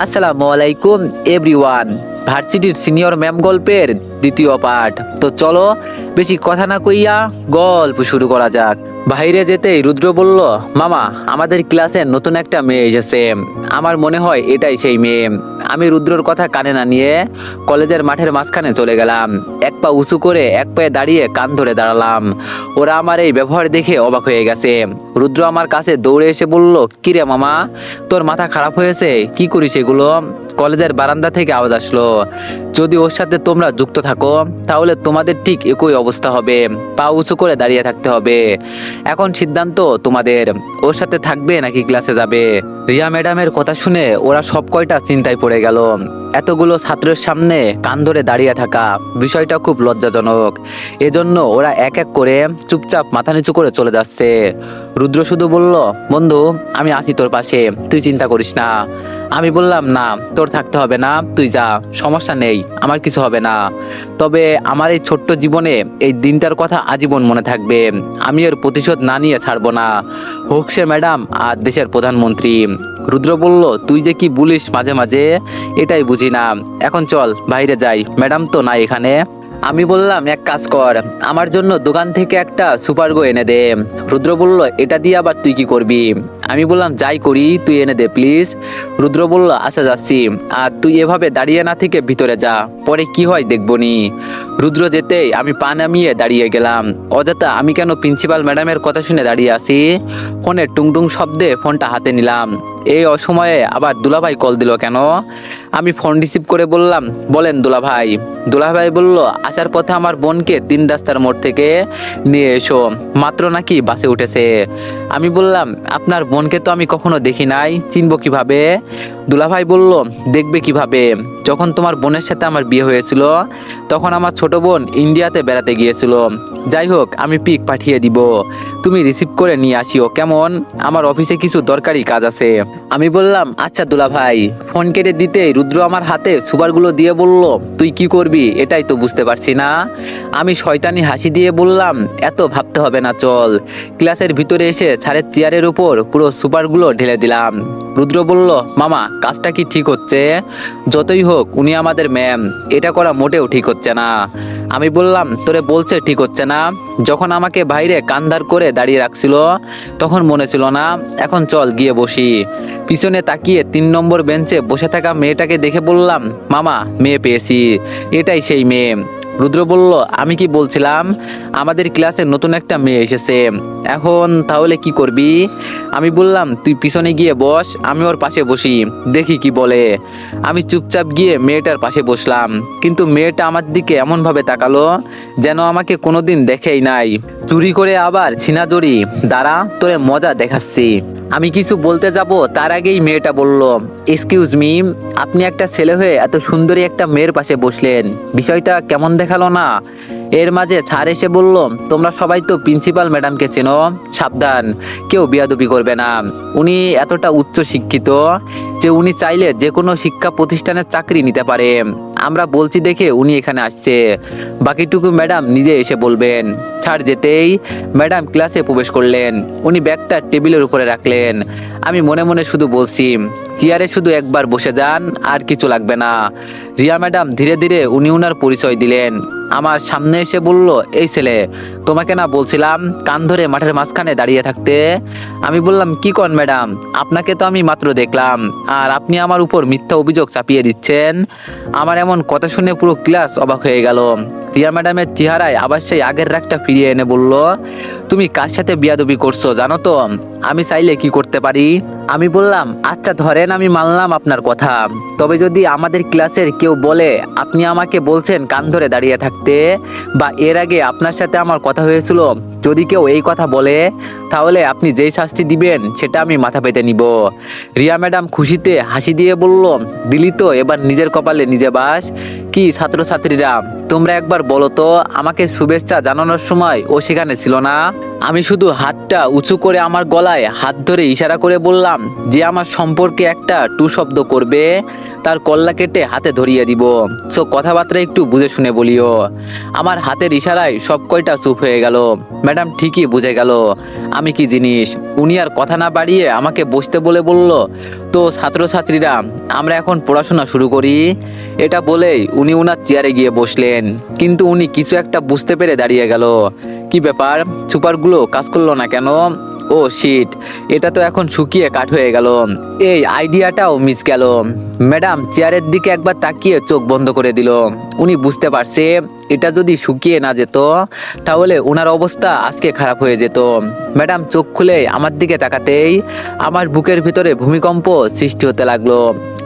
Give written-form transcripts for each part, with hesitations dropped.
আসসালামু আলাইকুম এভরিওয়ান। ভার্সিটির সিনিয়র ম্যাম গল্পের দ্বিতীয় পার্ট। তো চলো বেশি কথা না কইয়া গল্প শুরু করা যাক। বাইরে যেতেই রুদ্র বলল, মামা আমাদের ক্লাসে নতুন একটা মেয়ে এসেছে, আমার মনে হয় এটাই সেই মেয়ে। আমি রুদ্রর কথা কানে না নিয়ে কলেজের মাঠের মাঝখানে চলে গেলাম। এক পা উঁচু করে এক পায়ে দাঁড়িয়ে কান ধরে দাঁড়ালাম। ওরা আমার এই ব্যবহার দেখে অবাক হয়ে গেছে। রুদ্র আমার কাছে দৌড়ে এসে বলল, কিরে মামা, তোর মাথা খারাপ হয়েছে? কি করিস এগুলো? কলেজের বারান্দা থেকে আওয়াজ আসলো, যদি ওর সাথে তোমরা যুক্ত থাকো তাহলে তোমাদের ঠিক একই অবস্থা হবে, পা উঁচু করে দাঁড়িয়ে থাকতে হবে। এখন সিদ্ধান্ত তোমাদের, ওর সাথে থাকবে নাকি ক্লাসে যাবে। রিয়া ম্যাডামের কথা শুনে ওরা সব কয়টা চিন্তায় পড়ে গেল। এতগুলো ছাত্রের সামনে কান ধরে দাঁড়িয়ে থাকা বিষয়টা খুব লজ্জাজনক। এজন্য ওরা এক এক করে চুপচাপ মাথা নিচু করে চলে যাচ্ছে। রুদ্র শুধু বলল, বন্ধু আমি আছি তোর পাশে, তুই চিন্তা করিস না। আমি বললাম, না তোর থাকতে হবে না, তুই যা, সমস্যা নেই, আমার কিছু হবে না। তবে আমার এই ছোট্ট জীবনে এই দিনটার কথা আজীবন মনে থাকবে। আমি এর প্রতিশোধ না নিয়ে ছাড়বো না, হোক সে ম্যাডাম আর দেশের প্রধানমন্ত্রী। রুদ্র বলল, তুই যে কি বলিস মাঝে মাঝে এটাই বুঝি না। এখন চল বাইরে যাই, ম্যাডাম তো নাই এখানে। আমি বললাম, এক কাজ কর, আমার জন্য দোকান থেকে একটা সুপারগো এনে দে। রুদ্র বলল, এটা দিয়ে আবার তুই কি করবি? আমি বললাম, যাই করি তুই এনে দে প্লিজ। রুদ্র বলল, আচ্ছা যাচ্ছি, আর তুই এভাবে দাঁড়িয়ে না থেকে ভিতরে যা, পরে কি হয় দেখবনি। রুদ্র যেতেই আমি পা নামিয়ে দাঁড়িয়ে গেলাম। অযথা আমি কেন প্রিন্সিপাল ম্যাডামের কথা শুনে দাঁড়িয়ে আছি। ফোনে টুংটুং শব্দে ফোনটা হাতে নিলাম। এই অসময়ে আবার দুলাভাই কল দিল কেন? আমি ফোন রিসিভ করে বললাম, বলেন দুলাভাই। দুলাভাই বলল, আসার পথে আমার বোনকে 3 রাস্তার মোড় থেকে নিয়ে এসো, মাত্র নাকি বাসে উঠেছে। আমি বললাম, আপনার বোনকে তো আমি কখনো দেখি নাই, চিনবো কিভাবে? দুলাভাই বলল, দেখবে কিভাবে, যখন তোমার বোনের সাথে আমার বিয়ে হয়েছিল তখন আমার ছোট বোন ইন্ডিয়াতে বেড়াতে গিয়েছিল। যাই হোক আমি পিক পাঠিয়ে দিব, তুমি রিসিভ করে নিয়ে আসিও কেমন? আমার অফিসে কিছু দরকারি কাজ আছে। আমি বললাম, আচ্ছা দুলাভাই। ফোন কেটে দিতেই রুদ্র আমার হাতে সুপারগুলো দিয়ে বলল, তুই কি করবি এটাই তো বুঝতে পারছি না। আমি শয়তানি হাসি দিয়ে বললাম, এত ভাবতে হবে না, চল। ক্লাসের ভিতরে এসে স্যারের চেয়ারের উপর পুরো সুপারগুলো ঢেলে দিলাম। রুদ্র বলল, মামা কাজটা কি ঠিক হচ্ছে? যতই হোক উনি আমাদের ম্যাম, এটা করা মোটেও ঠিক হচ্ছে না। আমি বললাম, তোরে বলছে ঠিক হচ্ছে না? যখন আমাকে বাইরে কান্ধার করে দাঁড়িয়ে রাখছিল তখন মনে ছিল না? এখন চল গিয়ে বসি। পিছনে তাকিয়ে 3 নম্বর বেঞ্চে বসে থাকা মেয়েটাকে দেখে বললাম, মামা মেয়ে পেয়েছি, এটাই সেই মেয়ে। রুদ্র বলল, আমি কি বলছিলাম, আমাদের ক্লাসে নতুন একটা মেয়ে এসেছে, এখন তাহলে কি করবি? আমি বললাম, তুই পিছনে গিয়ে বস, আমি ওর পাশে বসি, দেখি কি বলে। আমি চুপচাপ গিয়ে মেয়েটার পাশে বসলাম, কিন্তু মেয়েটা আমার দিকে এমনভাবে তাকালো যেন আমাকে কোনোদিন দেখেই নাই। চুরি করে আবার ছিনাজড়ি, দাঁড়া তোরে মজা দেখাচ্ছি। আমি কিছু বলতে যাব তার আগেই মেয়েটা বলল, এক্সকিউজ মি, আপনি একটা ছেলে হয়ে এত সুন্দরী একটা মেয়ের পাশে বসলেন, বিষয়টা কেমন দেখালো না? এর মাঝে স্যার এসে বলল, তোমরা সবাই তো প্রিন্সিপাল ম্যাডামকে চেনো, সাবধান, কেউ বিয়াদবি করবে না। উনি এতটা উচ্চ শিক্ষিত যে উনি চাইলে যে কোনো শিক্ষা প্রতিষ্ঠানের চাকরি নিতে পারে। আমরা বলছি দেখে উনি এখানে আসছে, বাকিটুকু ম্যাডাম নিজে এসে বলবেন। ছাড় যেতেই ম্যাডাম ক্লাসে প্রবেশ করলেন। উনি ব্যাগটা টেবিলের উপরে রাখলেন। আমি মনে মনে শুধু বলছি, চেয়ারে শুধু একবার বসে যান, আর কিছু লাগবে না। রিয়া ম্যাডাম ধীরে ধীরে উনি উনার পরিচয় দিলেন। আমার সামনে এসে বলল, এই ছেলে, তোমাকে না বলছিলাম কান ধরে মাঠের মাঝখানে দাঁড়িয়ে থাকতে? আমি বললাম, কি কন ম্যাডাম, আপনাকে তো আমি মাত্র দেখলাম, আর আপনি আমার উপর মিথ্যা অভিযোগ চাপিয়ে দিচ্ছেন। আমার এমন কথা শুনে পুরো ক্লাস অবাক হয়ে গেল। রিয়া ম্যাডামের চেহারায় আবার সেই আগের রাগটা ফিরিয়ে এনে বলল, তুমি কার সাথে বিয়াদবি করছো জানো তো? আমি চাইলে কি করতে পারি? আমি বললাম, আচ্ছা ধরেন আমি মানলাম আপনার কথা, তবে যদি আমাদের ক্লাসের কেউ বলে আপনি আমাকে বলছেন কান ধরে দাঁড়িয়ে থাকতে, বা এর আগে আপনার সাথে আমার কথা হয়েছিল, যদি কেউ এই কথা বলে, তাহলে আপনি যেই শাস্তি দিবেন সেটা আমি মাথা পেতে নিব। রিয়া ম্যাডাম খুশিতে হাসি দিয়ে বলল, দিলি তো এবার নিজের কপালে নিজে বাস। কি ছাত্রছাত্রীরা, তোমরা একবার বলো তো, আমাকে শুভেচ্ছা জানানোর সময় ও সেখানে ছিল না? আমি শুধু হাতটা উঁচু করে আমার গলায় হাত ধরে ইশারা করে বললাম, যে আমার সম্পর্কে একটা টু শব্দ করবে তার কল্লা কেটে হাতে ধরিয়ে দিব। সো কথাবার্তা একটু বুঝে শুনে বলিও। আমার হাতের ইশারায় সব কয়টা চুপ হয়ে গেল। ম্যাডাম ঠিকই বুঝে গেল আমি কি জিনিস। উনি আর কথা না বাড়িয়ে আমাকে বসতে বলে বলল, তো ছাত্রছাত্রীরা, আমরা এখন পড়াশোনা শুরু করি। এটা বলেই উনি উনার চেয়ারে গিয়ে বসলেন। কিন্তু উনি কিছু একটা বুঝতে পেরে দাঁড়িয়ে গেল। কি ব্যাপার, সুপারগুলো কাজ করলো না কেন? ও শিট, এটা তো এখন শুকিয়ে কাঠ হয়ে গেল। এই আইডিয়াটাও মিস গেল। ম্যাডাম চেয়ারের দিকে একবার তাকিয়ে চোখ বন্ধ করে দিল। উনি বুঝতে পারছে এটা যদি শুকিয়ে না যেত তাহলে ওনার অবস্থা আজকে খারাপ হয়ে যেত। ম্যাডাম চোখ খুলে আমার দিকে তাকাতেই আমার বুকের ভিতরে ভূমিকম্প সৃষ্টি হতে লাগলো।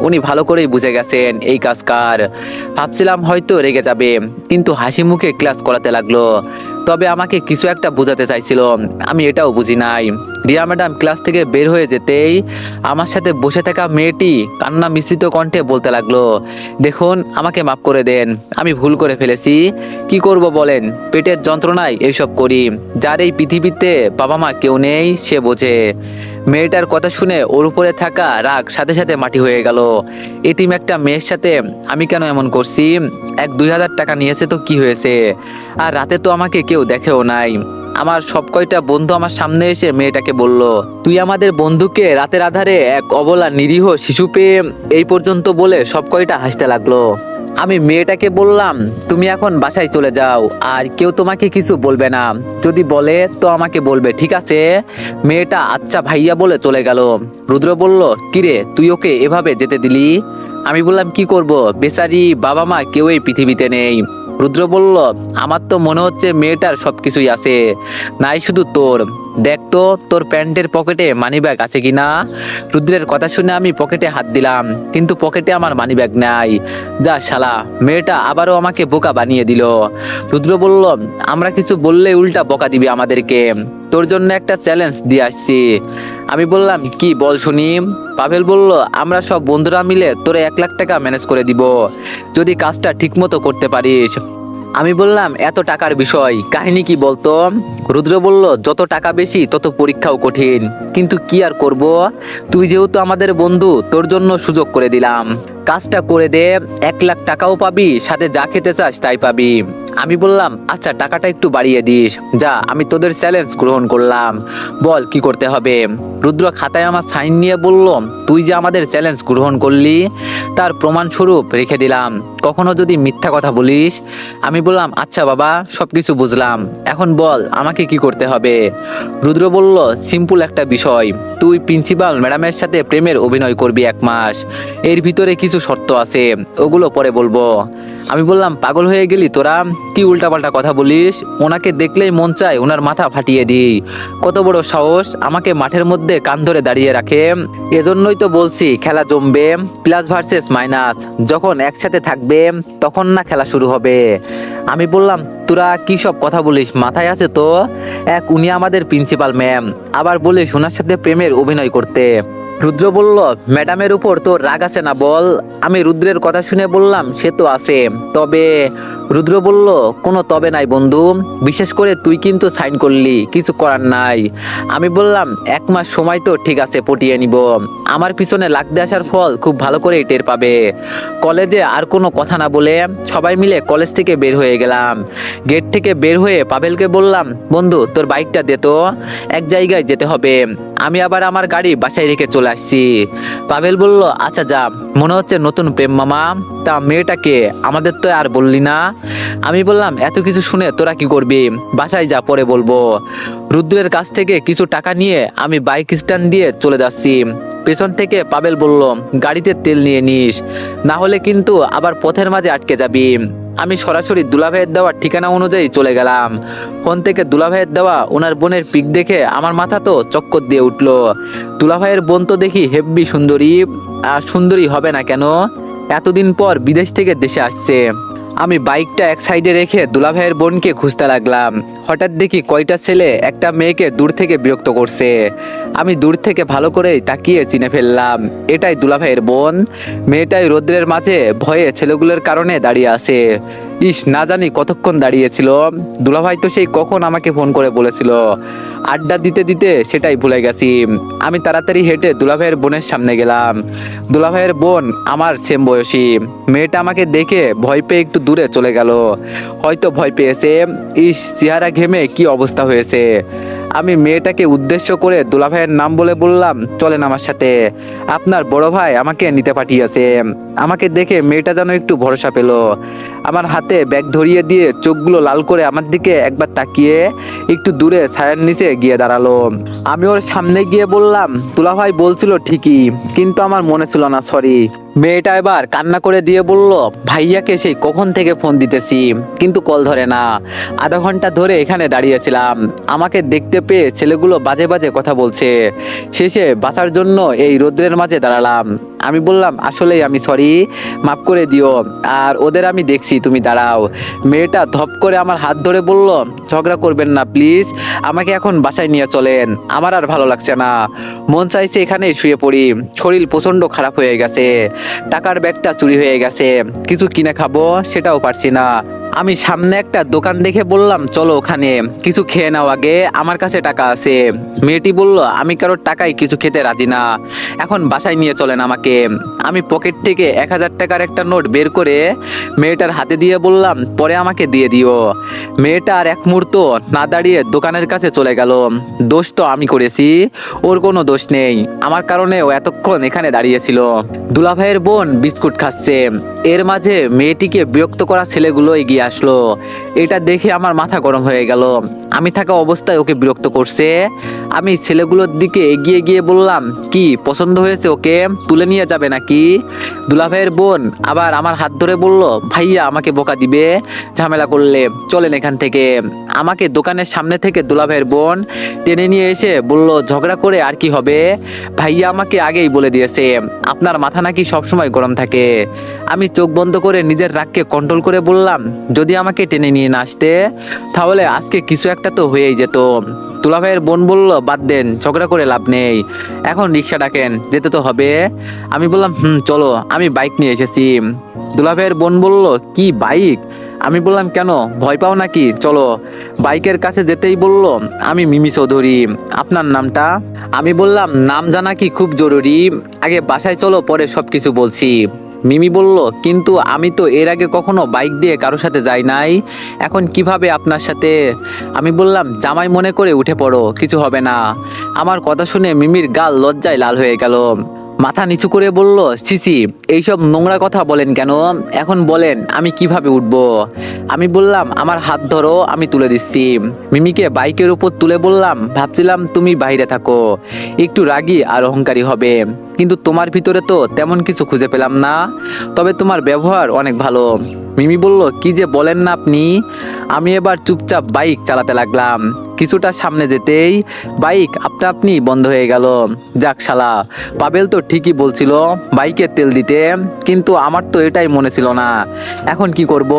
উনি ভালো করেই বুঝে গেছেন এই কাজ কার। ভাবছিলাম হয়তো রেগে যাবে, কিন্তু হাসি মুখে ক্লাস করাতে লাগলো। তবে আমাকে কিছু একটা বোঝাতে চাইছিল, আমি এটাও বুঝি নাই। রিয়া ম্যাডাম ক্লাস থেকে বের হয়ে যেতেই আমার সাথে বসে থাকা মেয়েটি কান্না মিশ্রিত কণ্ঠে বলতে লাগলো, দেখুন আমাকে মাফ করে দেন, আমি ভুল করে ফেলেছি। কি করব বলেন, পেটের যন্ত্রণায় এইসব করি। যার এই পৃথিবীতে বাবা মা কেউ নেই সে বোঝে। মেয়েটার কথা শুনে ওর উপরে থাকা রাগ সাথে সাথে মাটি হয়ে গেল। এতিম একটা মেয়ের সাথে আমি কেন এমন করছি? 1-2 হাজার টাকা নিয়েছে তো কি হয়েছে? আর রাতে তো আমাকে কেউ দেখেও নাই। আমার সব কয়টা বন্ধু আমার সামনে এসে মেয়েটাকে বলল, তুই আমাদের বন্ধুকে রাতের আধারে এক অবলা নিরীহ শিশু পেয়ে এই পর্যন্ত বলে সব কয়টা হাসতে লাগলো। আমি মেয়েটাকে বললাম, তুমি এখন বাসায় চলে যাও, আর কেউ তোমাকে কিছু বলবে না। যদি বলে তো আমাকে বলবে, ঠিক আছে? মেয়েটা আচ্ছা ভাইয়া বলে চলে গেল। রুদ্র বলল, কিরে তুই ওকে এভাবে যেতে দিলি? আমি বললাম, কি করব, বেচারি বাবা মা কেউ এই পৃথিবীতে নেই। রুদ্র বলল, আমার তো মনে হচ্ছে মেয়েটার সবকিছুই আছে, নাই শুধু তোর। দেখ তো তোর প্যান্টের পকেটে মানিব্যাগ আছে কিনা। রুদ্রের কথা শুনে আমি পকেটে হাত দিলাম, কিন্তু পকেটে আমার মানিব্যাগ নাই। যা শালা, মেয়েটা আবারও আমাকে বোকা বানিয়ে দিল। রুদ্র বলল, আমরা কিছু বললে উল্টা বকা দিবি আমাদেরকে। তোর জন্য একটা চ্যালেঞ্জ দিয়ে আসছি। আমি বললাম, কি বল শুনি। পাভেল বলল, আমরা সব বন্ধুরা মিলে তোরে 1 লাখ টাকা ম্যানেজ করে দিব যদি কাজটা ঠিক মতো করতে পারিস। আমি বললাম, এত টাকার বিষয়, কাহিনী কি বলতো? রুদ্র বলল, যত টাকা বেশি তত পরীক্ষাও কঠিন, কিন্তু কি আর করব, তুই যেহেতু আমাদের বন্ধু তোর জন্য সুযোগ করে দিলাম। কাজটা করে দে, 1 লাখ টাকাও পাবি, সাথে যা খেতে চাস তাই পাবি। আমি বললাম, আচ্ছা টাকাটা একটু বাড়িয়ে দিস। যা, আমি তোদের চ্যালেঞ্জ গ্রহণ করলাম, বল কি করতে হবে। রুদ্র খাতায় আমার সাইন নিয়ে বলল, তুই যে আমাদের চ্যালেঞ্জ গ্রহণ করলি তার প্রমাণস্বরূপ রেখে দিলাম, কখনো যদি মিথ্যা কথা বলিস। আমি বললাম, আচ্ছা বাবা, সবকিছু বুঝলাম, এখন বল আমাকে কি করতে হবে। রুদ্র বলল, সিম্পল একটা বিষয়, তুই প্রিন্সিপাল ম্যাডামের সাথে প্রেমের অভিনয় করবি 1 মাস। এর ভিতরে কিছু শর্ত আছে, ওগুলো পরে বলবো। আমি বললাম, পাগল হয়ে গেলি তোরা, কি উল্টাপাল্টা কথা বলিস? ওনাকে দেখলেই মন চায় ওনার মাথা ফাটিয়ে দিই। কত বড় সাহস, আমাকে মাঠের মধ্যে কান ধরে দাঁড়িয়ে রাখে। এজন্যই তো বলছি খেলা জমবে, প্লাস ভার্সেস মাইনাস যখন একসাথে থাকবে তখন না খেলা শুরু হবে। আমি বললাম, তোরা কি সব কথা বলিস, মাথায় আছে তো? উনি আমাদের প্রিন্সিপাল ম্যাম, আবার বলিস ওনার সাথে প্রেমের অভিনয় করতে। রুদ্র বলল, ম্যাডামের উপর তোর রাগ আছে না বল। আমি রুদ্রের কথা শুনে বললাম, সে তো আছে, তবে। রুদ্র বলল, কোনো তবে নাই বন্ধু, বিশেষ করে তুই কিন্তু সাইন করলি, কিছু করার নাই। আমি বললাম, 1 মাস সময় তো ঠিক আছে, পটিয়ে নিব। আমার পিছনে লাগতে আসার ফল খুব ভালো করেই টের পাবে। কলেজে আর কোনো কথা না বলে সবাই মিলে কলেজ থেকে বের হয়ে গেলাম। গেট থেকে বের হয়ে পাভেলকে বললাম, বন্ধু তোর বাইকটা দে তো, এক জায়গায় যেতে হবে। আমি আবার আমার গাড়ি বাসায় রেখে চলে আসছি। পাভেল বলল, আচ্ছা যা, মনে হচ্ছে নতুন প্রেম মামা। তা মেয়েটাকে আমাদের তো আর বললি না। আমি বললাম, এত কিছু শুনে তোরা কি করবি, বাসায় যা, পরে বলবো। রুদ্রের কাছ থেকে কিছু টাকা নিয়ে আমি বাইক স্ট্যান্ড দিয়ে চলে যাচ্ছি। পেছন থেকে পাভেল বলল, গাড়িতে তেল নিয়ে নিস, না হলে কিন্তু আবার পথের মাঝে আটকে যাবি। আমি সরাসরি দুলাভাইয়ের দেওয়া ঠিকানা অনুযায়ী চলে গেলাম। ফোন থেকে দুলাভাইয়ের দেওয়া ওনার বোনের পিক দেখে আমার মাথা তো চক্কর দিয়ে উঠলো। দুলাভাইয়ের বোন তো দেখি হেব্বি সুন্দরী, আর সুন্দরী হবে না কেন, এতদিন পর বিদেশ থেকে দেশে আসছে। আমি বাইকটা এক সাইডে রেখে দুলাভাইয়ের বোনকে খুঁজতে লাগলাম। হঠাৎ দেখি কয়টা ছেলে একটা মেয়েকে দূর থেকে বিরক্ত করছে। আমি দূর থেকে ভালো করেই তাকিয়ে চিনে ফেললাম, এটাই দুলাভাইয়ের বোন। মেয়েটাই রৌদ্রের মাঝে ভয়ে ছেলেগুলোর কারণে দাঁড়িয়ে আছে। ইস, না জানি কতক্ষণ দাঁড়িয়েছিল। দুলাভাই তো সেই কখন আমাকে ফোন করে বলেছিল। আড্ডা দিতে দিতে সেটাই ভুলে গেছি। আমি তাড়াতাড়ি হেঁটে দুলাভাইয়ের বোনের সামনে গেলাম। দুলাভাইয়ের বোন আমার সেম বয়সী। মেয়েটা আমাকে দেখে ভয় পেয়ে একটু দূরে চলে গেল। হয়তো ভয় পেয়েছে। ইস, চেহারা ঘেমে কি অবস্থা হয়েছে। আমি মেয়েটাকে উদ্দেশ্য করে দুলাভাইয়ের নাম বলে বললাম, চলেন আমার সাথে, আপনার বড় ভাই আমাকে নিতে পাঠিয়েছে। আমাকে দেখে মেয়েটা যেন একটু ভরসা পেল। আমার হাতে ব্যাগ ধরিয়ে দিয়ে চোখগুলো লাল করে আমার দিকে একবার তাকিয়ে একটু দূরে ছায়ার নিচে গিয়ে দাঁড়ালো। আমি ওর সামনে গিয়ে বললাম, দুলাভাই বলছিল ঠিকই, কিন্তু আমার মনে ছিল না, সরি। মেয়েটা এবার কান্না করে দিয়ে বলল, ভাইয়াকে সেই কখন থেকে ফোন দিতেছি কিন্তু কল ধরে না। আধা ঘন্টা ধরে এখানে দাঁড়িয়েছিলাম। আমাকে দেখতে পেয়ে ছেলেগুলো বাজে বাজে কথা বলছে। শেষে বাঁচার জন্য এই রোদ্রের মাঝে দাঁড়ালাম। আমি বললাম, আসলেই আমি সরি, মাফ করে দিও। আর ওদের আমি দেখছি, তুমি দাঁড়াও। মেয়েটা ধপ করে আমার হাত ধরে বলল, ঝগড়া করবেন না প্লিজ, আমাকে এখন বাসায় নিয়ে চলেন, আমার আর ভালো লাগছে না। মন চাইছে এখানেই শুয়ে পড়ি। শরীর প্রচন্ড খারাপ হয়ে গেছে। টাকার ব্যাগটা চুরি হয়ে গেছে, কিছু কিনে খাবো সেটাও পারছি না। আমি সামনে একটা দোকান দেখে বললাম, চলো ওখানে কিছু খেয়ে নাও আগে, আমার কাছে টাকা আছে। মেয়েটি বলল, আমি কারোর টাকায় কিছু খেতে রাজি না, এখন বাসায় নিয়ে চলেন আমাকে। আমি পকেট থেকে 1000 টাকার একটা নোট বের করে মেয়েটার হাতে দিয়ে বললাম, পরে আমাকে দিয়ে দিও। মেয়েটা আর এক মুহূর্ত না দাঁড়িয়ে দোকানের কাছে চলে গেল। দোষ তো আমি করেছি, ওর কোনো দোষ নেই। আমার কারণে ও এতক্ষণ এখানে দাঁড়িয়েছিল। দুলাভাইয়ের বোন বিস্কুট খাচ্ছে। এর মাঝে মেয়েটিকে বিরক্ত করা ছেলেগুলো এগিয়ে আসলো। এটা দেখে আমার মাথা গরম হয়ে গেল। আমি থাকা অবস্থায় ওকে বিরক্ত করছে। আমি ছেলেগুলোর দিকে এগিয়ে গিয়ে বললাম, কি পছন্দ হয়েছে ওকে, তুলে নিয়ে যাবে নাকি? দুলাভাইয়ের বোন আবার আমার হাত ধরে বলল, ভাইয়া আমাকে বোকা দিবে ঝামেলা করলে, চলেন এখান থেকে। আমাকে দোকানের সামনে থেকে দুলাভাইয়ের বোন টেনে নিয়ে এসে বলল, ঝগড়া করে আর কি হবে, ভাইয়া আমাকে আগেই বলে দিয়েছে আপনার মাথা নাকি সবসময় গরম থাকে। আমি চোখ বন্ধ করে নিজের রাগকে কন্ট্রোল করে বললাম, যদি আমাকে টেনে নিয়ে না আসতে তাহলে আজকে কিছু একটা তো হয়েই যেত। দুলাভাইয়ের বোন বলল, বাদ দেন, ঝগড়া করে লাভ নেই, এখন রিক্সা ডাকেন, যেতে তো হবে। আমি বললাম, চলো, আমি বাইক নিয়ে এসেছি। দুলাভাইয়ের বোন বলল, কি বাইক? আমি বললাম, কেন, ভয় পাও নাকি? চলো। বাইকের কাছে যেতেই বলল, আমি মিমি চৌধুরী, আপনার নামটা? আমি বললাম, নাম জানা কি খুব জরুরি, আগে বাসায় চলো, পরে সবকিছু বলছি। মিমি বলল, কিন্তু আমি তো এর আগে কখনো বাইক দিয়ে কারোর সাথে যাই নাই, এখন কিভাবে আপনার সাথে? আমি বললাম, জামাই মনে করে উঠে পড়ো, কিছু হবে না। আমার কথা শুনে মিমির গাল লজ্জায় লাল হয়ে গেল। মাথা নিচু করে বলল, সিসি, এইসব নোংরা কথা বলেন কেন? এখন বলেন আমি কিভাবে উঠব? আমি বললাম, আমার হাত ধরো, আমি তুলে দিচ্ছি। মিমিকে বাইকের উপর তুলে বললাম, ভাবছিলাম তুমি বাইরে থাকো, একটু রাগী আর অহংকারী হবে, কিন্তু তোমার ভিতরে তো তেমন কিছু খুঁজে পেলাম না, তবে তোমার ব্যবহার অনেক ভালো। মিমি বলল, কি যে বলেন না আপনি। আমি এবার চুপচাপ বাইক চালাতে লাগলাম। কিছুটা সামনে যেতেই বাইক আপনা আপনি বন্ধ হয়ে গেল। যাক শালা, পাবেল তো ঠিকই বলছিল বাইকে তেল দিতে, কিন্তু আমার তো এটাই মনে ছিল না। এখন কি করব?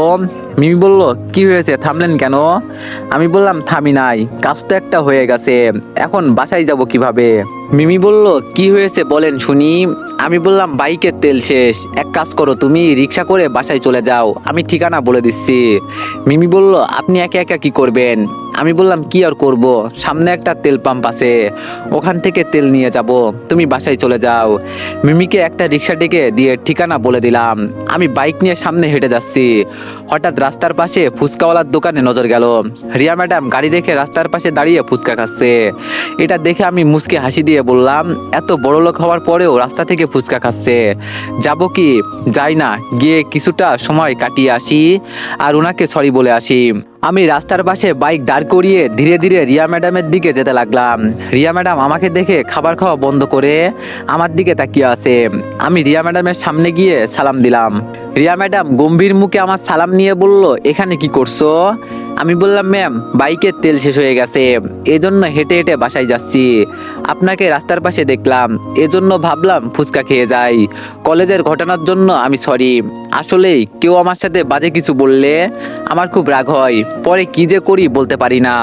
মিমি বলল, কি হয়েছে, থামলেন কেন? আমি বললাম, থামি নাই, কাজ তো একটা হয়ে গেছে, এখন বাসায় যাব কিভাবে? মিমি বলল, কি হয়েছে বলেন শুনি। আমি বললাম, বাইকের তেল শেষ, এক কাজ করো, তুমি রিক্সা করে বাসায় চলে যাও, আমি ঠিকানা বলে দিচ্ছি। মিমি বলল, আপনি একা একা কি করবেন? আমি বললাম, কি আর করব, সামনে একটা তেল পাম্প আছে, ওখান থেকে তেল নিয়ে যাব, তুমি বাসায় চলে যাও। মিমিকে একটা রিক্সা ডেকে দিয়ে ঠিকানা বলে দিলাম। আমি বাইক নিয়ে সামনে হেঁটে যাচ্ছি। হঠাৎ রাস্তার পাশে ফুচকাওয়ালার দোকানে নজর গেল। রিয়া ম্যাডাম গাড়ি রেখে রাস্তার পাশে দাঁড়িয়ে ফুচকা খাচ্ছে। এটা দেখে আমি মুচকে হাসি দিয়ে বললাম, এত বড় লোক হওয়ার পরেও রাস্তা থেকে ফুচকা খাচ্ছে, যাব কি? যাই না, গিয়ে কিছুটা সময় কাটিয়ে আসি আর ওনাকে সরি বলে আসি। আমি রাস্তার পাশে বাইক দাঁড় করিয়ে ধীরে ধীরে রিয়া ম্যাডামের দিকে যেতে লাগলাম। রিয়া ম্যাডাম আমাকে দেখে খাবার খাওয়া বন্ধ করে আমার দিকে তাকিয়ে আছে। আমি রিয়া ম্যাডামের সামনে গিয়ে সালাম দিলাম। রিয়া ম্যাডাম গম্ভীর মুখে আমার সালাম নিয়ে বলল, এখানে কি করছো? আমি বললাম, ম্যাম, বাইকের তেল শেষ হয়ে গেছে, এজন্য হেঁটে হেঁটে বাসায় যাচ্ছি। আপনাকে রাস্তার পাশে দেখলাম, এজন্য ভাবলাম ফুচকা খেয়ে যাই। কলেজের ঘটনার জন্য আমি সরি। আসলেই কেউ আমার সাথে বাজে কিছু বললে আমার খুব রাগ হয়, পরে কি যে করি বলতে পারি না।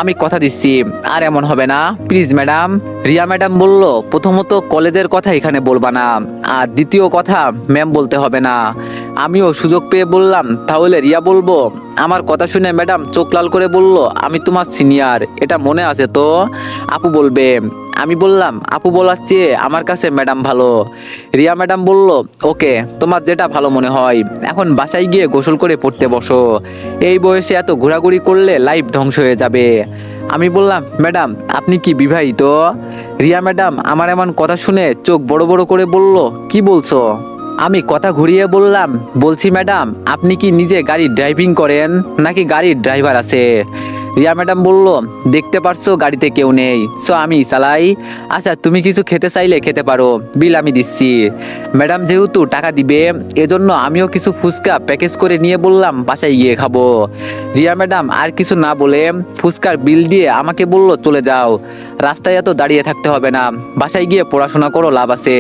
আমি কথা দিচ্ছি আর এমন হবে না, প্লিজ ম্যাডাম। রিয়া ম্যাডাম বলল, প্রথমত কলেজের কথা এখানে বলবা না, আর দ্বিতীয় কথা ম্যাম বলতে হবে না। আমিও সুযোগ পেয়ে বললাম, তাহলে রিয়া বলবো। আমার কথা শুনে ম্যাডাম চোখ লাল করে বলল, আমি তোমার সিনিয়র, এটা মনে আছে তো? আপু বলবে। আমি বললাম, আপু বলার চেয়ে আমার কাছে ম্যাডাম ভালো। রিয়া ম্যাডাম বলল, ওকে, তোমার যেটা ভালো মনে হয়। এখন বাসায় গিয়ে গোসল করে পড়তে বসো, এই বয়সে এত ঘোরাঘুরি করলে লাইফ ধ্বংস হয়ে যাবে। আমি বললাম, ম্যাডাম আপনি কি বিবাহিত? রিয়া ম্যাডাম আমার এমন কথা শুনে চোখ বড় বড় করে বলল, কি বলছো? আমি কথা ঘুরিয়ে বললাম, বলছি ম্যাডাম আপনি কি নিজে গাড়ি ড্রাইভিং করেন নাকি গাড়ির ড্রাইভার আছে? রিয়া ম্যাডাম বলল, দেখতে পারছো গাড়িতে কেউ নেই, সো আমি চালাই। আচ্ছা তুমি কিছু খেতে চাইলে খেতে পারো, বিল আমি দিচ্ছি। ম্যাডাম যেহেতু টাকা দিবে, এজন্য আমিও কিছু ফুচকা প্যাকেজ করে নিয়ে বললাম বাসায় গিয়ে খাবো। রিয়া ম্যাডাম আর কিছু না বলে ফুচকার বিল দিয়ে আমাকে বলল, চলে যাও, রাস্তায় এত দাঁড়িয়ে থাকতে হবে না, বাসায় গিয়ে পড়াশোনা করো, লাভ আছে।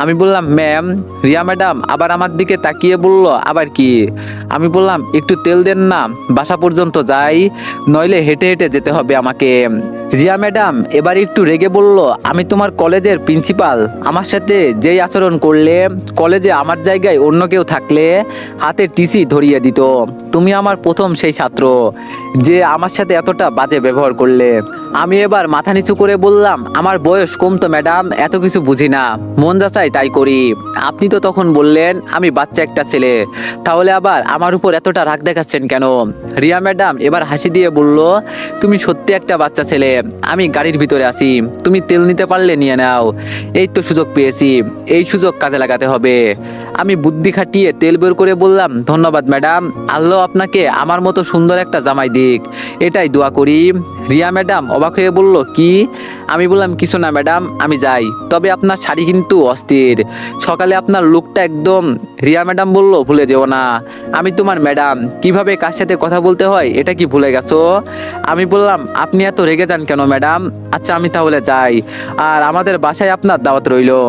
আমি বললাম, ম্যাম। রিয়া ম্যাডাম আবার আমার দিকে তাকিয়ে বলল, আবার কি? আমি বললাম, একটু তেল দেন না, বাসা পর্যন্ত যাই, নইলে হেঁটে হেঁটে যেতে হবে আমাকে। রিয়া ম্যাডাম এবার একটু রেগে বলল, আমি তোমার কলেজের প্রিন্সিপাল, আমার সাথে যেই আচরণ করলে, কলেজে আমার জায়গায় অন্য কেউ থাকলে হাতে টিসি ধরিয়ে দিত। তুমি আমার প্রথম সেই ছাত্র যে আমার সাথে এতটা বাজে ব্যবহার করলে। আমি এবার মাথা নিচু করে বললাম, আমার বয়স কম তো ম্যাডাম, এত কিছু বুঝি না, মন যা চাই তাই করি। আপনি তো তখন বললেন আমি বাচ্চা একটা ছেলে, তাহলে আবার আমার উপর এতটা রাগ দেখাচ্ছেন কেন? রিয়া ম্যাডাম এবার হাসি দিয়ে বলল, তুমি সত্যি একটা বাচ্চা ছেলে, আমি গাড়ির ভিতরে আছি, তুমি তেল নিতে পারলে নিয়ে নাও, এই তো সুযোগ পেয়েছি, এই সুযোগ কাজে লাগাতে হবে। আমি বুদ্ধি খাটিয়ে তেল বের করে বললাম, ধন্যবাদ ম্যাডাম, আল্লাহ আপনাকে আমার মতো সুন্দর একটা জামাই দিক, এটাই দোয়া করি। রিয়া ম্যাডাম অবাক হয়ে বলল, কি? আমি বললাম, কিছু না ম্যাডাম, আমি যাই, তবে আপনার শাড়ি কিন্তু অস্থির, সকালে আপনার লুকটা একদম। রিয়া ম্যাডাম বলল, ভুলে যেও না আমি তোমার ম্যাডাম, কিভাবে কার সাথে কথা বলতে হয় এটা কি ভুলে গেছো? আমি বললাম, আপনি এত রেগে যান কেন ম্যাডাম? আচ্ছা আমি তাহলে যাই, আর আমাদের বাসায় আপনার দাওয়াত রইলো।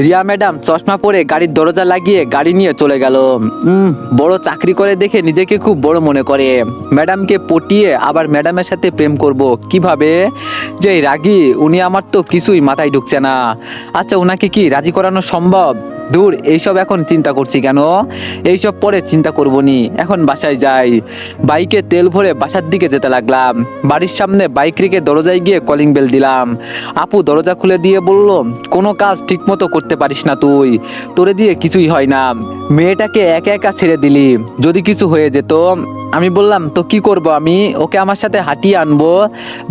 রিয়া ম্যাডাম চশমা পরে গাড়ির দরজা লাগিয়ে গাড়ি নিয়ে চলে গেল। বড় চাকরি করে দেখে নিজেকে খুব বড় মনে করে। ম্যাডামকে পটিয়ে আবার ম্যাডামের সাথে প্রেম করব কিভাবে? যে রাগী উনি, আমার তো কিছুই মাথায় ঢুকছে না। আচ্ছা ওনাকে কি রাজি করানো সম্ভব? দূর, এইসব এখন চিন্তা করছি কেন, এইসব পরে চিন্তা করবো নি, এখন বাসায় যাই। বাইকে তেল ভরে বাসার দিকে যেতে লাগলাম। বাড়ির সামনে বাইক রেখে দরজায় গিয়ে কলিং বেল দিলাম। আপু দরজা খুলে দিয়ে বলল, কোনো কাজ ঠিক মতো করতে পারিস না তুই, তোরে দিয়ে কিছুই হয় না, মেয়েটাকে একা একা ছেড়ে দিলি, যদি কিছু হয়ে যেত। আমি বললাম, তো কি করব আমি, ওকে আমার সাথে হাঁটিয়ে আনবো,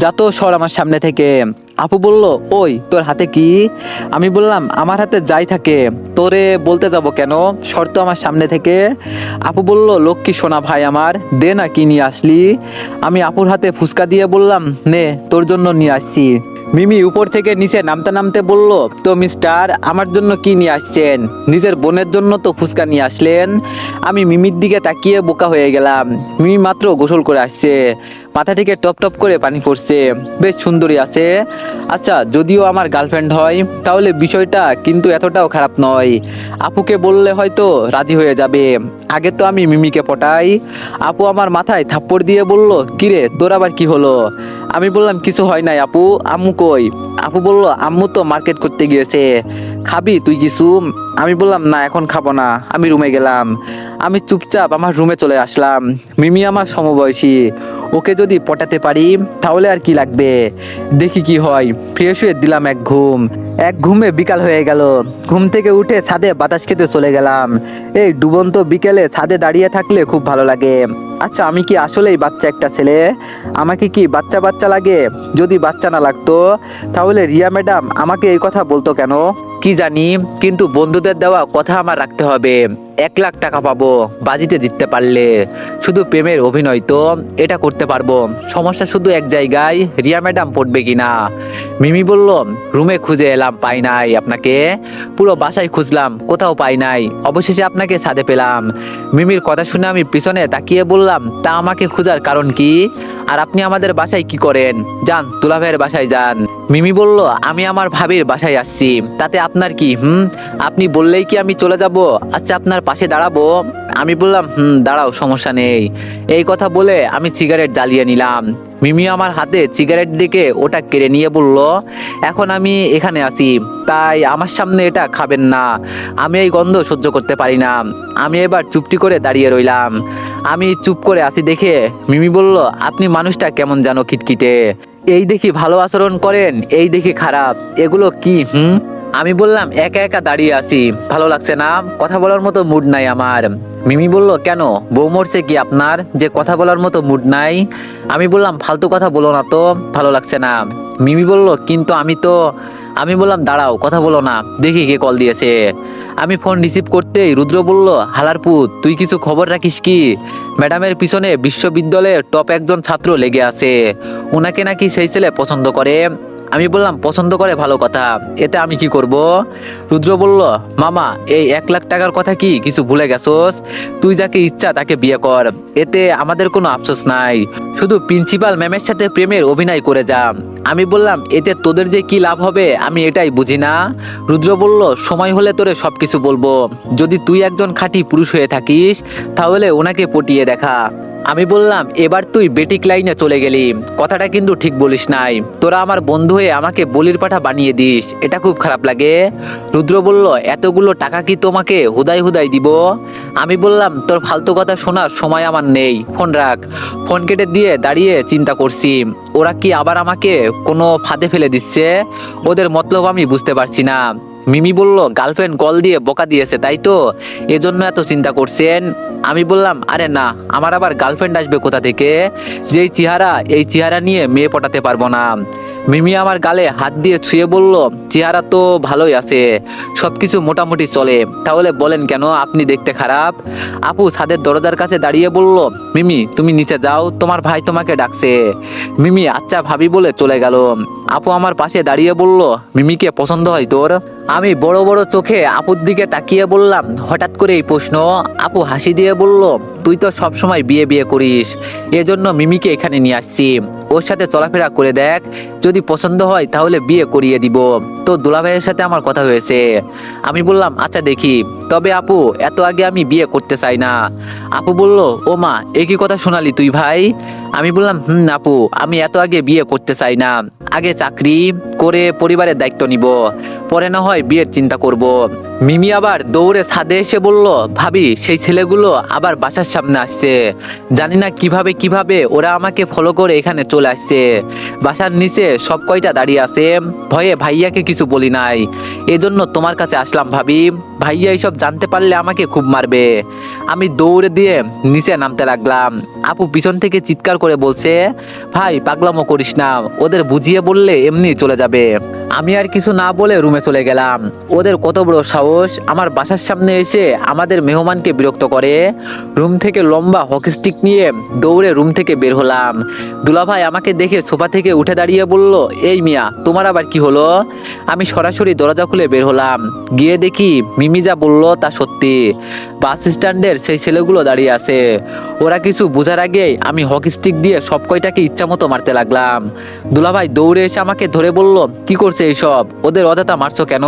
যা তো সর আমার সামনে থেকে। আপু বলল, ওই তোর হাতে কি? আমি বললাম, আমার হাতে যাই থাকে তোরে বলতে যাব কেন, শর্ত আমার সামনে থেকে। আপু বলল, লক্ষ্মী সোনা ভাই আমার, দে না কি নিয়ে আসলি। আমি আপুর হাতে ফুচকা দিয়ে বললাম, নে তোর জন্য নিয়ে আসছি। মিমি উপর থেকে নিচে নামতে নামতে বলল, তো মিস্টার আমার জন্য কি নিয়ে আসছেন? নিজের বোনের জন্য তো ফুচকা নিয়ে আসলেন। আমি মিমির দিকে তাকিয়ে বোকা হয়ে গেলাম। মিমি মাত্র গোসল করে আসছে, মাথা থেকে টপ টপ করে পানি পড়ছে, বেশ সুন্দরী আছে। আচ্ছা যদিও আমার গার্লফ্রেন্ড হয় তাহলে বিষয়টা কিন্তু এতটাও খারাপ নয়, আপুকে বললে হয়তো রাজি হয়ে যাবে। আগে তো আমি মিমিকে পটাই। আপু আমার মাথায় থাপ্পড় দিয়ে বলল, কিরে তোর আবার কি হলো? আমি বললাম, কিছু হয় নাই আপু, আম্মু কই? আপু বলল, আম্মু তো মার্কেট করতে গিয়েছে, খাবি তুই কিছু? আমি বললাম, না এখন খাবো না, আমি রুমে গেলাম। আমি চুপচাপ আমার রুমে চলে আসলাম। মিমি আমার সমবয়সী, ওকে যদি পটাতে পারি তাহলে আর কি লাগবে, দেখি কি হয়। ফ্রেশ হয়ে দিলাম এক ঘুমে বিকাল হয়ে গেল। ঘুম থেকে উঠে ছাদে বাতাস খেতে চলে গেলাম। এই ডুবন্ত বিকেলে ছাদে দাঁড়িয়ে থাকলে খুব ভালো লাগে। আচ্ছা আমি কি আসলেই বাচ্চা একটা ছেলে? আমাকে কি বাচ্চা বাচ্চা লাগে? যদি বাচ্চা না লাগতো তাহলে রিয়া ম্যাডাম আমাকে এই কথা বলতো কেন? কি জানি, কিন্তু বন্ধুদের দেওয়া কথা আমার রাখতে হবে। 1 লাখ টাকা পাবো বাজিতে জিততে পারলে। শুধু প্রেমের অভিনয় তো, এটা করতে পারবো। সমস্যা শুধু এক জায়গায়, রিয়া ম্যাডাম পড়বে কিনা। মিমি বলল, রুমে খুঁজে এলাম খুঁজলাম পাই নাই আপনাকে, পুরো বাসায় খুঁজলাম কোথাও পাই নাই, অবশেষে আপনাকে ছাদে পেলাম। মিমির কথা শুনে আমি পিছনে তাকিয়ে বললাম, তা আমাকে খোঁজার কারণ কি? আর আপনি আমাদের বাসায় কি করেন? যান দুলাভাইয়ের বাসায় যান। মিমি বলল, আমি আমার ভাবির বাসায় আসছি, তাতে আপনার কি? আপনি বললেই কি আমি চলে যাব? আচ্ছা আপনার পাশে দাঁড়াবো? আমি বললাম, দাঁড়াও, সমস্যা নেই। এই কথা বলে আমি সিগারেট জ্বালিয়ে নিলাম। মিমি আমার হাতে সিগারেট দেখে ওটা কেড়ে নিয়ে বলল, এখন আমি এখানে আছি, তাই আমার সামনে এটা খাবেন না, আমি এই গন্ধ সহ্য করতে পারি না। আমি এবার চুপটি করে দাঁড়িয়ে রইলাম। আমি চুপ করে আছি দেখে মিমি বলল, আপনি মানুষটা কেমন জানো খিটখিটে, এই দেখি ভালো আচরণ করেন, এই দেখি খারাপ, এগুলো কি? আমি বললাম, একা একা দাঁড়িয়ে আছি, ভালো লাগছে না, কথা বলার মতো মুড নাই আমার। মিমি বলল, কেন, বউ মরছে কি আপনার যে কথা বলার মতো মুড নাই? আমি বললাম, ফালতু কথা বলো না তো, ভালো লাগছে না। মিমি বলল, কিন্তু আমি বললাম, দাঁড়াও, কথা বলো না, দেখি কে কল দিয়েছে। আমি ফোন রিসিভ করতেই রুদ্র বলল, হালারপুত, তুই কিছু খবর রাখিস কি? ম্যাডামের পিছনে বিশ্ববিদ্যালয়ের টপ একজন ছাত্র লেগে আছে, উনাকে নাকি সেই ছেলে পছন্দ করে। আমি বললাম, পছন্দ করে ভালো কথা, এতে আমি কি করব? রুদ্র বলল, মামা, এই 1 লাখ টাকার কথা কি কিছু ভুলে গেছোস? তুই যাকে ইচ্ছা তাকে বিয়ে কর, এতে আমাদের কোনো আফসোস নাই, শুধু প্রিন্সিপাল ম্যামের সাথে প্রেমের অভিনয় করে যা। আমি বললাম, এতে তোদের যে কি লাভ হবে আমি এটাই বুঝি না। রুদ্র বলল, সময় হলে তোরে সবকিছু বলবো, যদি তুই একজন খাঁটি পুরুষ হয়ে থাকিস তাহলে ওনাকে পটিয়ে দেখা। আমি বললাম, এবার তুই বেটিক লাইনে চলে গেলি, কথাটা কিন্তু ঠিক বলিস নাই, তোরা আমার বন্ধু হয়ে আমাকে বলির পাঠা বানিয়ে দিস, এটা খুব খারাপ লাগে। রুদ্র বলল, এতগুলো টাকা কি তোমাকে হুদাই হুদাই দিব? আমি বললাম, তোর ফালতু কথা শোনার সময় আমার নেই, ফোন রাখ। ফোন কেটে দিয়ে দাঁড়িয়ে চিন্তা করছি, ওরা কি আবার আমাকে কোনো ফাঁদে ফেলে দিচ্ছে? ওদের মতলব আমি বুঝতে পারছি না। মিমি বলল, গার্লফ্রেন্ড কল দিয়ে বকা দিয়েছে তাই তো, এজন্য এত চিন্তা করছেন? আমি বললাম, আরে না, আমার আবার গার্লফ্রেন্ড আসবে কোথা থেকে? যেই চেহারা, এই চেহারা নিয়ে মেয়ে পটাতে পারবো না। মিমি আমার গালে হাত দিয়ে ছুঁয়ে বলল, চেহারা তো ভালোই আছে, সবকিছু মোটামুটি চলে, তাহলে বলেন কেন আপনি দেখতে খারাপ? আপু ছাদের দরজার কাছে দাঁড়িয়ে বলল, মিমি তুমি নিচে যাও, তোমার ভাই তোমাকে ডাকছে। মিমি আচ্ছা ভাবি বলে চলে গেল। আপু আমার পাশে দাঁড়িয়ে বলল, মিমিকে পছন্দ হয় তোর? আমি বড় বড় চোখে আপুর দিকে তাকিয়ে বললাম, হঠাৎ করে এই প্রশ্ন? আপু হাসি দিয়ে বলল, তুই তো সব সময় বিয়ে বিয়ে করিস, এজন্য মিমিকে এখানে নিয়ে আসছি, ওর সাথে চলাফেরা করে দেখ, যদি পছন্দ হয় তাহলে বিয়ে করিয়ে দিব। তো দুলাভাইয়ের সাথে আমার কথা হয়েছে। আমি বললাম, আচ্ছা দেখি, তবে আপু এত আগে আমি বিয়ে করতে চাই না। আপু বলল, ও মা, একই কথা শোনালি তুই ভাই? আমি বললাম, আপু আমি এত আগে বিয়ে করতে চাই না, আগে চাকরি করে পরিবারের দায়িত্ব নিব, পরে না হয় বিয়ের চিন্তা করব। মিমি আবার দৌড়ে ছাদে এসে বলল, ভাবি সেই ছেলেগুলো আবার বাসার সামনে আসছে, জানি না কিভাবে কিভাবে ওরা আমাকে ফলো করে এখানে চলে আসছে, বাসার নিচে সব কয়টা দাঁড়িয়ে আছে, ভয়ে ভাইয়াকে কিছু বলি নাই, এজন্য তোমার কাছে আসলাম ভাবি, ভাইয়া এইসব জানতে পারলে আমাকে খুব মারবে। আমি দৌড়ে দিয়ে নিচে নামতে লাগলাম। আপু পিছন থেকে চিৎকার করে বলছে, ভাই পাগলামো করিস না, ওদের বুঝিয়ে বললে এমনি চলে যাবে। আমি আর কিছু না বলে রুমে চলে গেলাম। ওদের কত বড় সাহস আমার বাসার সামনে এসে আমাদের মেহমানকে বিরক্ত করে। রুম থেকে লম্বা হকি স্টিক নিয়ে দৌড়ে রুম থেকে বের হলাম। দুলাভাই আমাকে দেখে সোফা থেকে উঠে দাঁড়িয়ে বলল, এই মিয়া তোমার আবার কি হলো? আমি সরাসরি দরজা খুলে বের হলাম, গিয়ে দেখি মিমি যা বলল তা সত্যি, বাস স্ট্যান্ডের সেই ছেলেগুলো দাঁড়িয়ে আছে। ওরা কিছু বোঝার আগে আমি হকি স্টিক দিয়ে সব কয়টাকে ইচ্ছা মতো মারতে লাগলাম। দুলাভাই দৌড়ে এসে আমাকে ধরে বলল, কি করছে এইসব, ওদের অযথা মারছো কেন?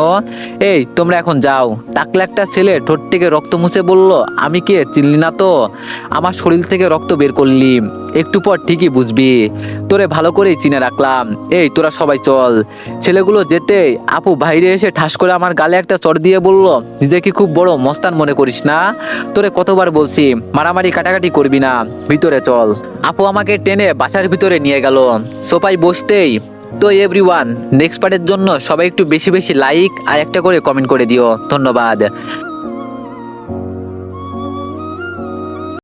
এই তোমরা এখন যাও। টাকলা একটা ছেলে ঠোঁট থেকে রক্ত মুছে বলল, আমি কে চিনলি না তো? আমার শরীর থেকে রক্ত বের করলি, একটু পর ঠিকই বুঝবি, তোরে ভালো করেই চিনে রাখলাম। এই তোরা সবাই চল। ছেলেগুলো যেতে আপু বাইরে এসে ঠাস করে আমার গালে একটা চড় দিয়ে বলল, নিজেকে খুব বড় মস্তান মনে করিস না, তোরে কতবার বলছি মারামারি কাটাকাটি করবি না, ভিতরে চল। আপু আমাকে টেনে বাসার ভিতরে নিয়ে গেল। সোফায় বসতেই, তো এভরিওয়ান, নেক্সট পার্টের জন্য সবাই একটু বেশি বেশি লাইক আর একটা করে কমেন্ট করে দিও, ধন্যবাদ।